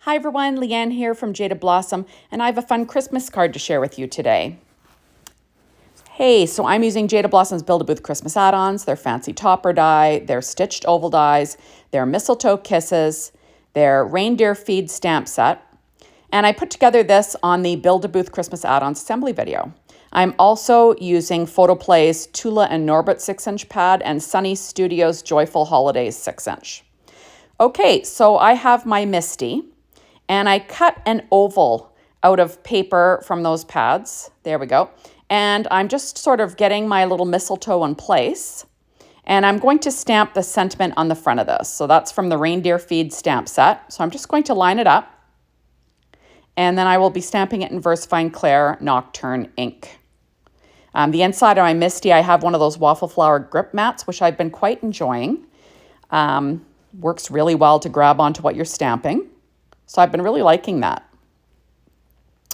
Hi everyone, Leanne here from Jaded Blossom, and I have a fun Christmas card to share with you today. Hey, so I'm using Jaded Blossom's Booth Christmas Add Ons. They're fancy topper die, they're stitched oval dies, they're Mistletoe Kisses, they're Reindeer Feed stamp set. And I put together this on the Booth Christmas Add Ons assembly video. I'm also using Photoplay's Tula and Norbert 6-inch pad and Sunny Studios Joyful Holidays 6-inch. Okay, so I have my Misty. And I cut an oval out of paper from those pads. There we go. And I'm just sort of getting my little mistletoe in place. And I'm going to stamp the sentiment on the front of this. So that's from the Reindeer Feed stamp set. So I'm just going to line it up. And then I will be stamping it in VersaFine Clair Nocturne ink. The inside of my Misty, I have one of those waffle flower grip mats, which I've been quite enjoying. Works really well to grab onto what you're stamping. So I've been really liking that.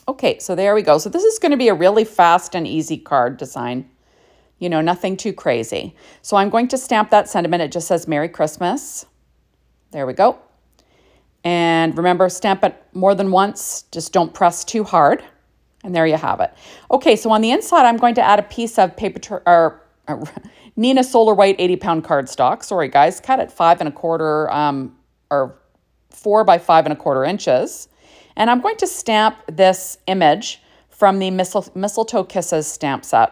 Okay, so there we go. So this is going to be a really fast and easy card design. You know, nothing too crazy. So I'm going to stamp that sentiment. It just says Merry Christmas. There we go. And remember, stamp it more than once. Just don't press too hard. And there you have it. Okay, so on the inside, I'm going to add a piece of Nina Solar White 80-pound cardstock. Sorry, guys. Cut it 5 1/4 or 4 by 5 1/4 inches. And I'm going to stamp this image from the Mistletoe Kisses stamp set.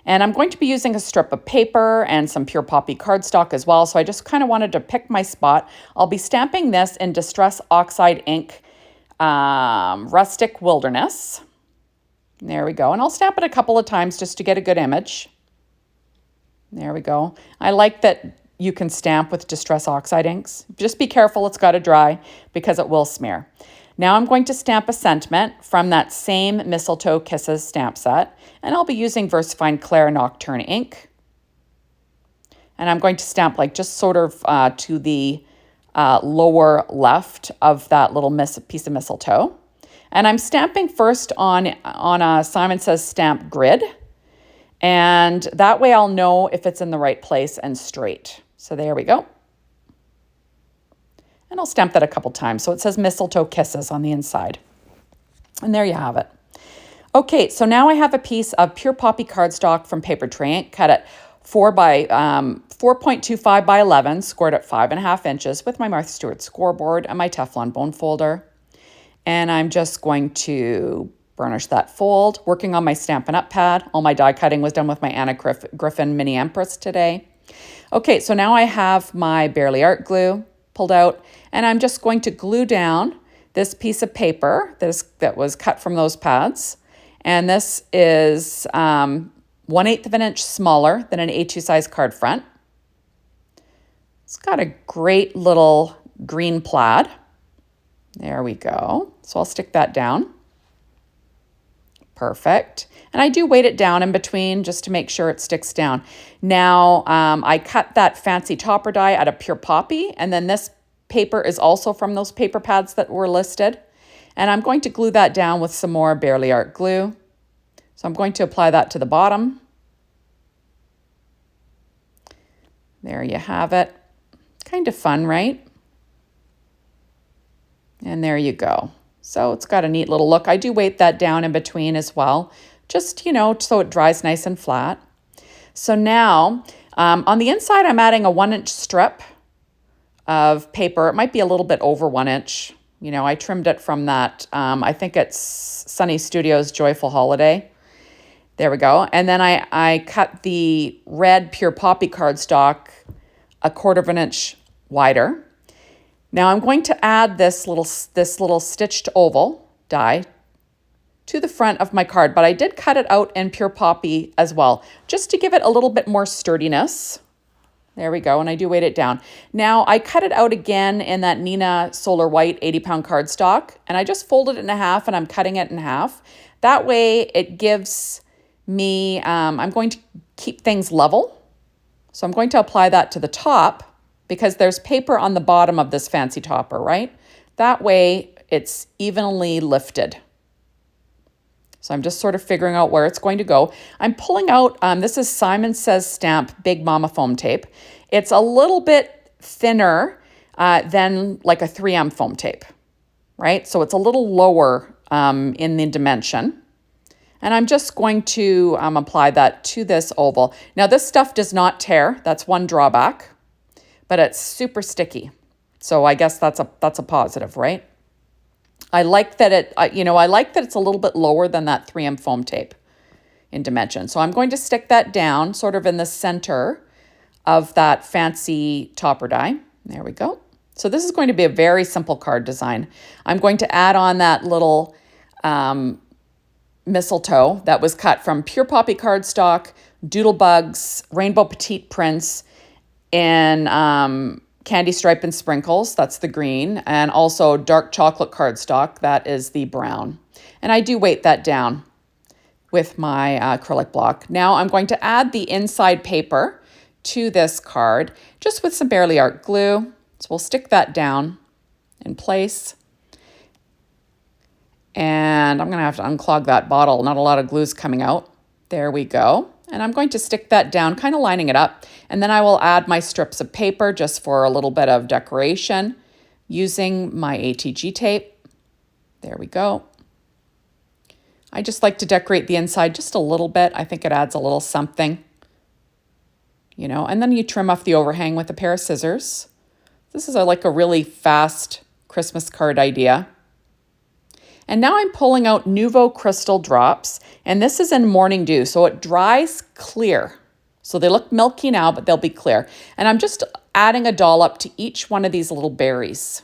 And I'm going to be using a strip of paper and some pure poppy cardstock as well. So I just kind of wanted to pick my spot. I'll be stamping this in Distress Oxide ink, Rustic Wilderness. There we go. And I'll stamp it a couple of times just to get a good image. There we go. I like that you can stamp with Distress Oxide inks. Just be careful, it's got to dry because it will smear. Now I'm going to stamp a sentiment from that same Mistletoe Kisses stamp set, and I'll be using VersaFine Clair Nocturne ink. And I'm going to stamp like just sort of to the lower left of that little piece of mistletoe. And I'm stamping first on a Simon Says stamp grid, and that way I'll know if it's in the right place and straight. So there we go. And I'll stamp that a couple times. So it says Mistletoe Kisses on the inside. And there you have it. Okay, so now I have a piece of pure poppy cardstock from Paper Tray Ink, cut at 4.25 by 11, scored at 5 1/2 inches with my Martha Stewart scoreboard and my Teflon bone folder. And I'm just going to burnish that fold, working on my Stampin' Up pad. All my die cutting was done with my Anna Griffin Mini Empress today. Okay, so now I have my Barely Art glue pulled out, and I'm just going to glue down this piece of paper that was cut from those pads. And this is 1/8 of an inch smaller than an A2 size card front. It's got a great little green plaid. There we go. So I'll stick that down. Perfect. And I do weight it down in between just to make sure it sticks down. Now, I cut that fancy topper die out of pure poppy, and then this paper is also from those paper pads that were listed. And I'm going to glue that down with some more Barely Art glue. So I'm going to apply that to the bottom. There you have it. Kind of fun, right? And there you go. So it's got a neat little look. I do weight that down in between as well, just, you know, so it dries nice and flat. So now on the inside, I'm adding a 1-inch strip of paper. It might be a little bit over 1 inch. You know, I trimmed it from that. I think it's Sunny Studios Joyful Holiday. There we go. And then I cut the red pure poppy cardstock 1/4 of an inch wider. Now I'm going to add this little stitched oval die to the front of my card, but I did cut it out in pure poppy as well, just to give it a little bit more sturdiness. There we go, and I do weight it down. Now I cut it out again in that Nina Solar White 80-pound cardstock, and I just folded it in half, and I'm cutting it in half. That way it gives me, I'm going to keep things level. So I'm going to apply that to the top, because there's paper on the bottom of this fancy topper, right? That way it's evenly lifted. So I'm just sort of figuring out where it's going to go. I'm pulling out, this is Simon Says Stamp Big Mama foam tape. It's a little bit thinner than like a 3M foam tape. right? So it's a little lower in the dimension. And I'm just going to apply that to this oval. Now this stuff does not tear. That's one drawback, but it's super sticky. So I guess that's a positive, right? I like that I like that it's a little bit lower than that 3M foam tape in dimension. So I'm going to stick that down sort of in the center of that fancy topper die. There we go. So this is going to be a very simple card design. I'm going to add on that little mistletoe that was cut from pure poppy cardstock, doodlebugs, rainbow petite prints, and candy stripe and sprinkles, that's the green, and also dark chocolate cardstock, that is the brown. And I do weight that down with my acrylic block. Now I'm going to add the inside paper to this card, just with some Barely Art glue. So we'll stick that down in place. And I'm gonna have to unclog that bottle. Not a lot of glue's coming out. There we go. And I'm going to stick that down, kind of lining it up. And then I will add my strips of paper just for a little bit of decoration using my ATG tape. There we go. I just like to decorate the inside just a little bit. I think it adds a little something, you know, and then you trim off the overhang with a pair of scissors. This is like a really fast Christmas card idea. And now I'm pulling out Nouveau Crystal Drops, and this is in Morning Dew, so it dries clear. So they look milky now, but they'll be clear. And I'm just adding a dollop to each one of these little berries,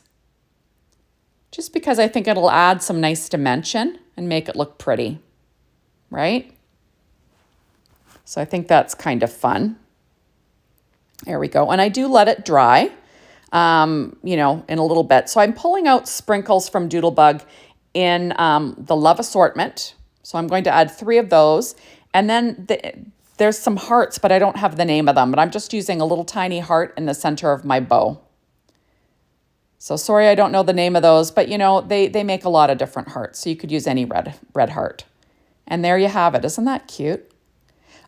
just because I think it'll add some nice dimension and make it look pretty, right? So I think that's kind of fun. There we go. And I do let it dry, you know, in a little bit. So I'm pulling out sprinkles from Doodlebug in the Love Assortment. So I'm going to add 3 of those. And then there's some hearts, but I don't have the name of them. But I'm just using a little tiny heart in the center of my bow. So sorry, I don't know the name of those, but you know, they make a lot of different hearts. So you could use any red heart. And there you have it. Isn't that cute?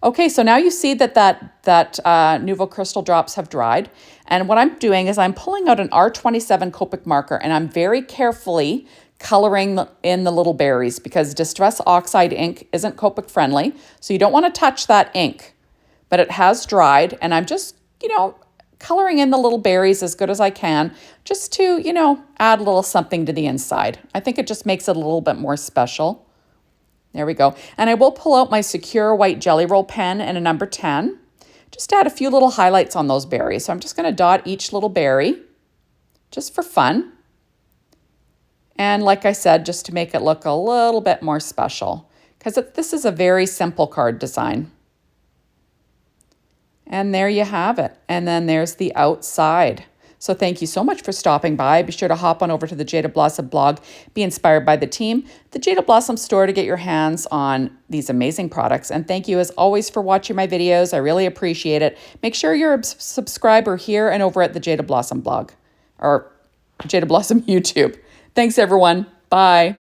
Okay, so now you see that Nouveau Crystal Drops have dried. And what I'm doing is I'm pulling out an R27 Copic marker, and I'm very carefully coloring in the little berries because Distress Oxide ink isn't Copic friendly. So you don't want to touch that ink, but it has dried. And I'm just, you know, coloring in the little berries as good as I can, just to, you know, add a little something to the inside. I think it just makes it a little bit more special. There we go. And I will pull out my Secure White Jelly Roll pen in a number 10. Just add a few little highlights on those berries. So I'm just going to dot each little berry just for fun. And like I said, just to make it look a little bit more special, because this is a very simple card design. And there you have it. And then there's the outside. So thank you so much for stopping by. Be sure to hop on over to the Jaded Blossom blog, be inspired by the team, the Jaded Blossom store, to get your hands on these amazing products. And thank you as always for watching my videos. I really appreciate it. Make sure you're a subscriber here and over at the Jaded Blossom blog or Jaded Blossom YouTube. Thanks everyone. Bye.